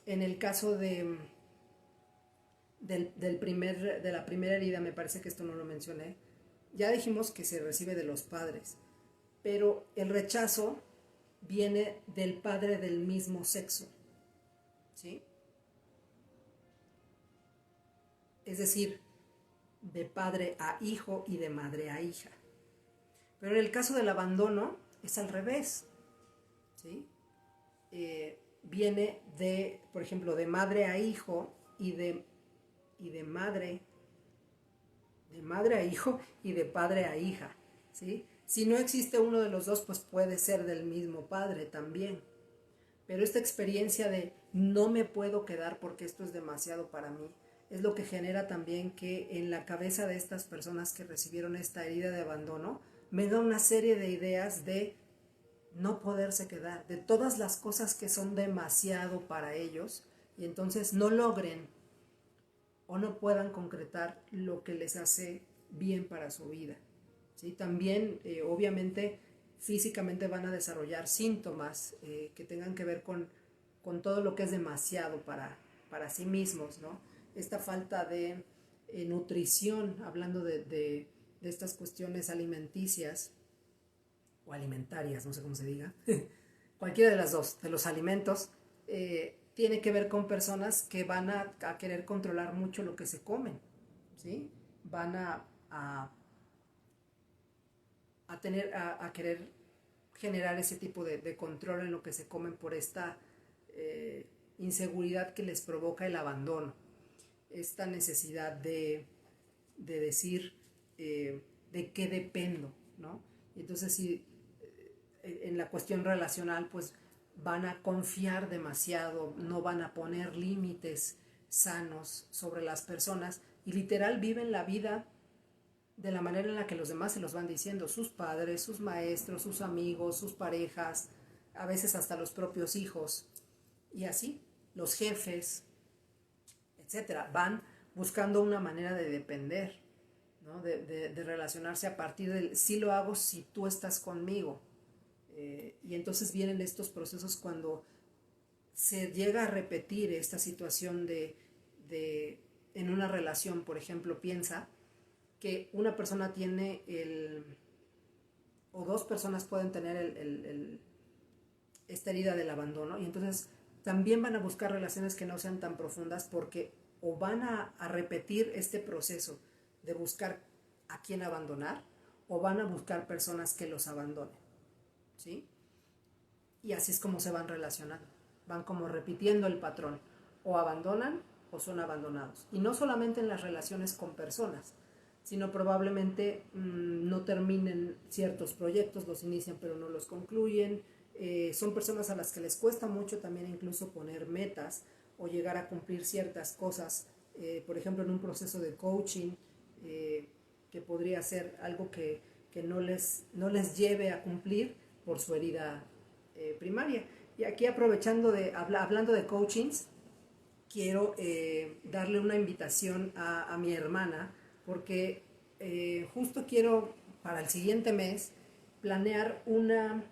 en el caso de la primera herida, me parece que esto no lo mencioné, ya dijimos que se recibe de los padres, pero el rechazo viene del padre del mismo sexo, ¿sí? Es decir, de padre a hijo y de madre a hija. Pero en el caso del abandono es al revés, ¿sí? Viene de, por ejemplo, de madre a hijo y de madre a hijo y de padre a hija, ¿sí? Si no existe uno de los dos, pues puede ser del mismo padre también. Pero esta experiencia de no me puedo quedar porque esto es demasiado para mí, es lo que genera también que en la cabeza de estas personas que recibieron esta herida de abandono, venga una serie de ideas de no poderse quedar, de todas las cosas que son demasiado para ellos, y entonces no logren o no puedan concretar lo que les hace bien para su vida, ¿sí? También, obviamente, físicamente van a desarrollar síntomas que tengan que ver con todo lo que es demasiado para sí mismos, ¿no? Esta falta de nutrición, hablando de estas cuestiones alimenticias o alimentarias, no sé cómo se diga, cualquiera de las dos, de los alimentos, tiene que ver con personas que van a querer controlar mucho lo que se comen, ¿sí? Van a querer generar ese tipo de control en lo que se comen por esta inseguridad que les provoca el abandono, esta necesidad de decir de qué dependo, ¿no? Entonces, si en la cuestión relacional, pues van a confiar demasiado, no van a poner límites sanos sobre las personas y literal viven la vida de la manera en la que los demás se los van diciendo, sus padres, sus maestros, sus amigos, sus parejas, a veces hasta los propios hijos, y así los jefes, etcétera, van buscando una manera de depender, ¿no? de relacionarse a partir del sí lo hago si tú estás conmigo. Y entonces vienen estos procesos cuando se llega a repetir esta situación en una relación, por ejemplo, piensa que una persona tiene o dos personas pueden tener esta herida del abandono, y entonces también van a buscar relaciones que no sean tan profundas porque o van a repetir este proceso de buscar a quién abandonar o van a buscar personas que los abandonen, ¿sí? Y así es como se van relacionando, van como repitiendo el patrón, o abandonan o son abandonados, y no solamente en las relaciones con personas, sino probablemente no terminen ciertos proyectos, los inician pero no los concluyen, son personas a las que les cuesta mucho también incluso poner metas o llegar a cumplir ciertas cosas, por ejemplo en un proceso de coaching, que podría ser algo que no les lleve a cumplir por su herida primaria. Y aquí aprovechando hablando de coachings, quiero darle una invitación a mi hermana, porque justo quiero para el siguiente mes planear una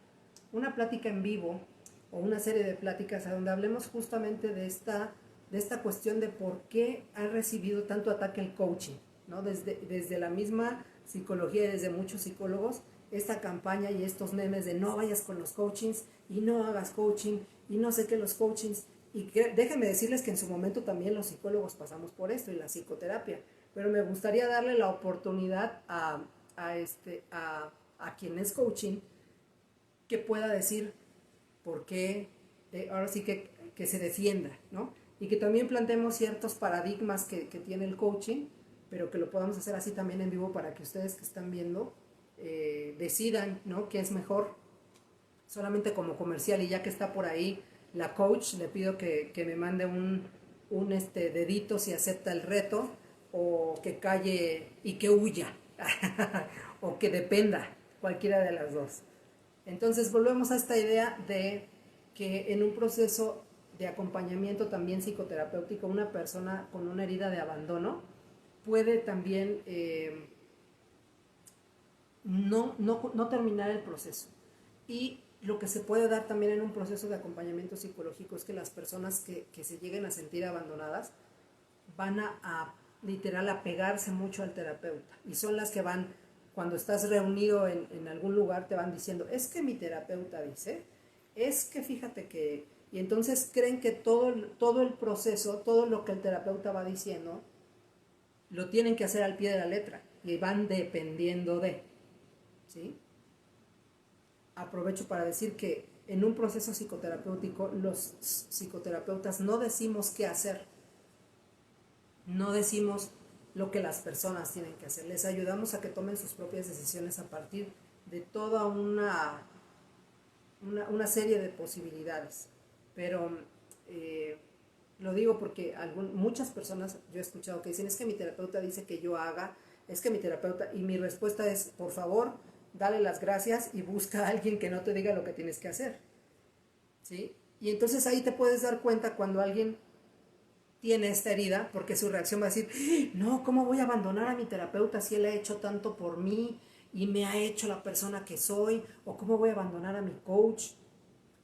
plática en vivo o una serie de pláticas a donde hablemos justamente de esta cuestión de por qué ha recibido tanto ataque el coaching, ¿no? Desde la misma psicología y desde muchos psicólogos, esta campaña y estos memes de no vayas con los coachings y no hagas coaching y no sé qué los coachings. Y déjenme decirles que en su momento también los psicólogos pasamos por esto y la psicoterapia, pero me gustaría darle la oportunidad a quien es coaching que pueda decir por qué, ahora sí que se defienda, ¿no? Y que también planteemos ciertos paradigmas que tiene el coaching, pero que lo podamos hacer así también en vivo para que ustedes que están viendo decidan, ¿no?, qué es mejor. Solamente como comercial, y ya que está por ahí la coach, le pido que me mande un dedito si acepta el reto, o que calle y que huya, o que dependa, cualquiera de las dos. Entonces volvemos a esta idea de que en un proceso de acompañamiento también psicoterapéutico, una persona con una herida de abandono puede también no terminar el proceso. Y lo que se puede dar también en un proceso de acompañamiento psicológico es que las personas que se lleguen a sentir abandonadas van a literal a pegarse mucho al terapeuta, y son las que van, cuando estás reunido en algún lugar, te van diciendo, es que mi terapeuta dice, es que fíjate que, y entonces creen que todo el proceso, todo lo que el terapeuta va diciendo, lo tienen que hacer al pie de la letra, y van dependiendo de, ¿sí? Aprovecho para decir que en un proceso psicoterapéutico los psicoterapeutas no decimos qué hacer, no decimos lo que las personas tienen que hacer, les ayudamos a que tomen sus propias decisiones a partir de toda una serie de posibilidades. Pero lo digo porque muchas personas yo he escuchado que dicen, es que mi terapeuta dice que yo haga, es que mi terapeuta, y mi respuesta es, por favor, dale las gracias y busca a alguien que no te diga lo que tienes que hacer, ¿sí? Y entonces ahí te puedes dar cuenta cuando alguien tiene esta herida, porque su reacción va a decir, no, ¿cómo voy a abandonar a mi terapeuta si él ha hecho tanto por mí y me ha hecho la persona que soy? ¿O cómo voy a abandonar a mi coach?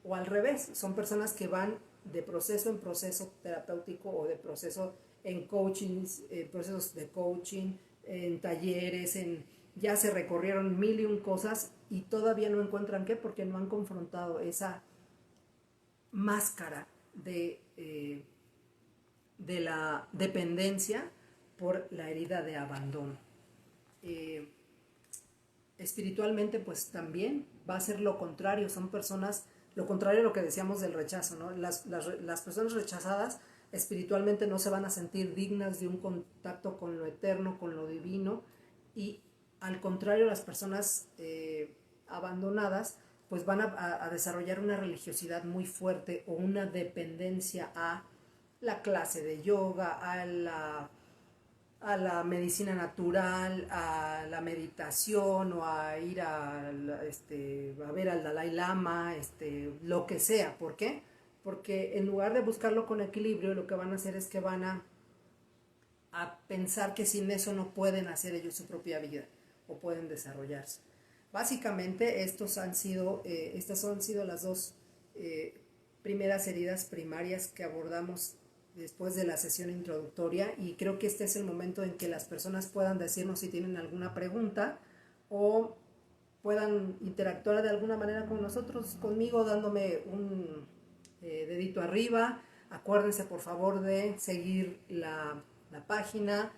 O al revés, son personas que van de proceso en proceso terapéutico o de proceso en coaching, procesos de coaching, en talleres, ya se recorrieron mil y un cosas y todavía no encuentran qué, porque no han confrontado esa máscara de la dependencia por la herida de abandono. Espiritualmente, pues también va a ser lo contrario, son personas, lo contrario a lo que decíamos del rechazo, ¿no? Las personas rechazadas espiritualmente no se van a sentir dignas de un contacto con lo eterno, con lo divino, y al contrario, las personas abandonadas pues van a desarrollar una religiosidad muy fuerte o una dependencia a la clase de yoga, a la medicina natural, a la meditación o a ir a ver al Dalai Lama, lo que sea. ¿Por qué? Porque en lugar de buscarlo con equilibrio, lo que van a hacer es que van a pensar que sin eso no pueden hacer ellos su propia vida o pueden desarrollarse. Básicamente estas han sido las dos primeras heridas primarias que abordamos después de la sesión introductoria, y creo que este es el momento en que las personas puedan decirnos si tienen alguna pregunta o puedan interactuar de alguna manera con nosotros, conmigo, dándome un dedito arriba. Acuérdense por favor de seguir la página,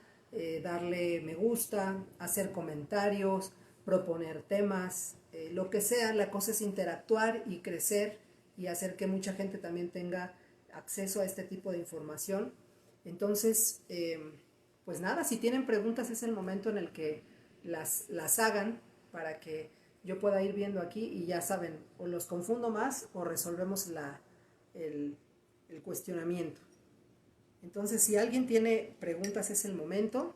darle me gusta, hacer comentarios, proponer temas, lo que sea. La cosa es interactuar y crecer y hacer que mucha gente también tenga acceso a este tipo de información. Entonces, pues nada, si tienen preguntas es el momento en el que las hagan para que yo pueda ir viendo aquí, y ya saben, o los confundo más o resolvemos el cuestionamiento. Entonces, si alguien tiene preguntas es el momento.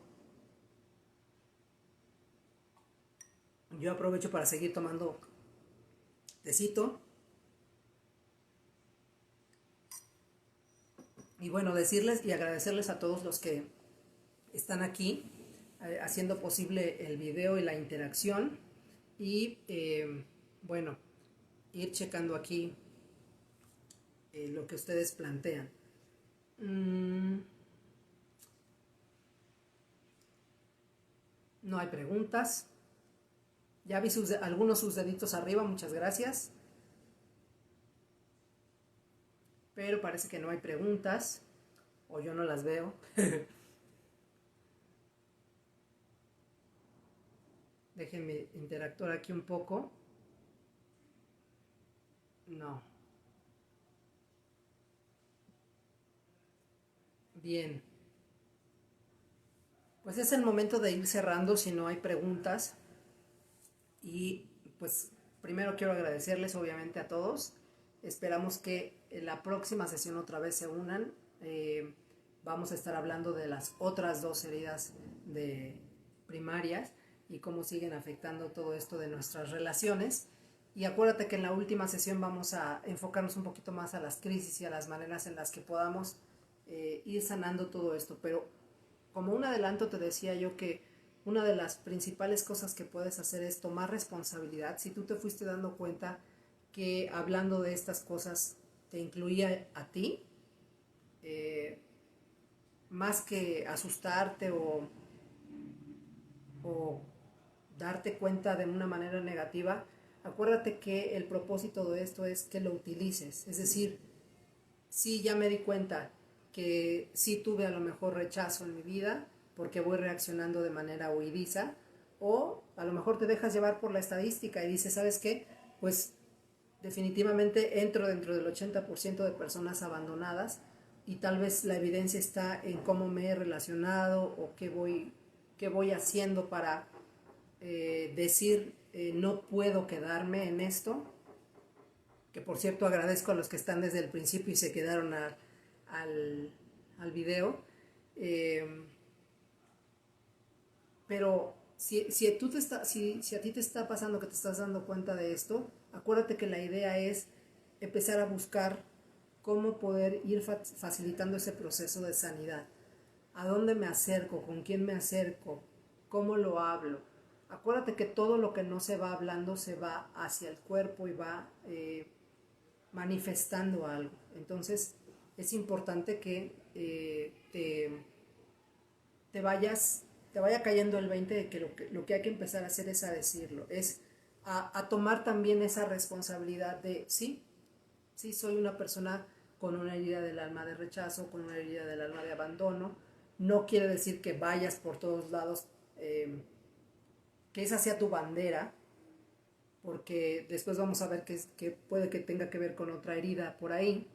Yo aprovecho para seguir tomando tecito. Y bueno, decirles y agradecerles a todos los que están aquí haciendo posible el video y la interacción. Y bueno, ir checando aquí lo que ustedes plantean. No hay preguntas. Ya vi algunos sus deditos arriba, muchas gracias. Pero parece que no hay preguntas, o yo no las veo. Déjenme interactuar aquí un poco. No. Bien. Pues es el momento de ir cerrando si no hay preguntas. Y pues primero quiero agradecerles obviamente a todos. Esperamos que en la próxima sesión otra vez se unan. Vamos a estar hablando de las otras dos heridas primarias y cómo siguen afectando todo esto de nuestras relaciones. Y acuérdate que en la última sesión vamos a enfocarnos un poquito más a las crisis y a las maneras en las que podamos ir sanando todo esto. Pero como un adelanto te decía yo que una de las principales cosas que puedes hacer es tomar responsabilidad. Si tú te fuiste dando cuenta que hablando de estas cosas te incluía a ti, más que asustarte o darte cuenta de una manera negativa, acuérdate que el propósito de esto es que lo utilices. Es decir, sí, ya me di cuenta que sí tuve a lo mejor rechazo en mi vida porque voy reaccionando de manera huidiza, o a lo mejor te dejas llevar por la estadística y dices, ¿sabes qué? Pues definitivamente entro dentro del 80% de personas abandonadas, y tal vez la evidencia está en cómo me he relacionado o qué voy haciendo para decir no puedo quedarme en esto, que por cierto agradezco a los que están desde el principio y se quedaron al video. Pero si a ti te está pasando que te estás dando cuenta de esto, acuérdate que la idea es empezar a buscar cómo poder ir facilitando ese proceso de sanidad. ¿A dónde me acerco? ¿Con quién me acerco? ¿Cómo lo hablo? Acuérdate que todo lo que no se va hablando se va hacia el cuerpo y va manifestando algo. Entonces es importante que te vaya cayendo el 20 de que lo que hay que empezar a hacer es a decirlo, es a tomar también esa responsabilidad de sí, soy una persona con una herida del alma de rechazo, con una herida del alma de abandono. No quiere decir que vayas por todos lados, que esa sea tu bandera, porque después vamos a ver que puede que tenga que ver con otra herida por ahí,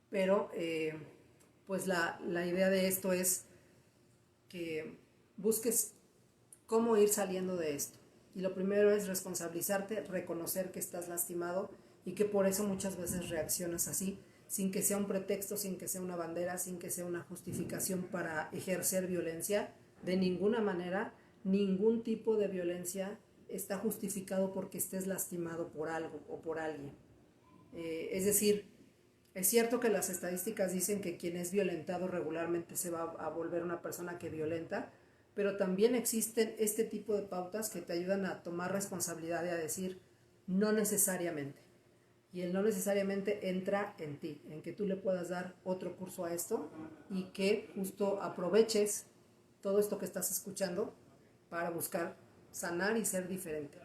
pero pues la idea de esto es que busques cómo ir saliendo de esto. Y lo primero es responsabilizarte, reconocer que estás lastimado y que por eso muchas veces reaccionas así, sin que sea un pretexto, sin que sea una bandera, sin que sea una justificación para ejercer violencia. De ninguna manera, ningún tipo de violencia está justificado porque estés lastimado por algo o por alguien. Es decir, es cierto que las estadísticas dicen que quien es violentado regularmente se va a volver una persona que violenta, pero también existen este tipo de pautas que te ayudan a tomar responsabilidad y a decir no necesariamente. Y el no necesariamente entra en ti, en que tú le puedas dar otro curso a esto y que justo aproveches todo esto que estás escuchando para buscar sanar y ser diferente.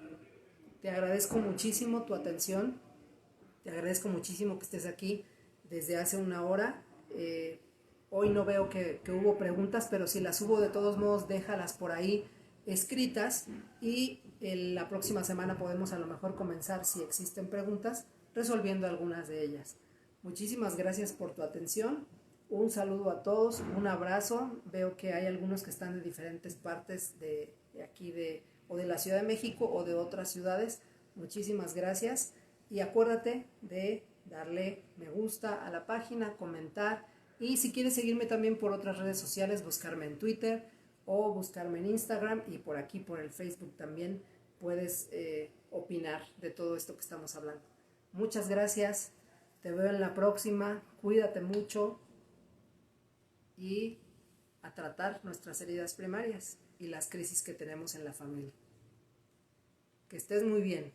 Te agradezco muchísimo tu atención, te agradezco muchísimo que estés aquí desde hace una hora. Hoy no veo que hubo preguntas, pero si las hubo, de todos modos déjalas por ahí escritas y la próxima semana podemos a lo mejor comenzar, si existen preguntas, resolviendo algunas de ellas. Muchísimas gracias por tu atención. Un saludo a todos, un abrazo. Veo que hay algunos que están de diferentes partes de aquí o de la Ciudad de México o de otras ciudades. Muchísimas gracias y acuérdate de darle me gusta a la página, comentar, y si quieres seguirme también por otras redes sociales, buscarme en Twitter o buscarme en Instagram, y por aquí por el Facebook también puedes opinar de todo esto que estamos hablando. Muchas gracias, te veo en la próxima, cuídate mucho y a tratar nuestras heridas primarias y las crisis que tenemos en la familia. Que estés muy bien.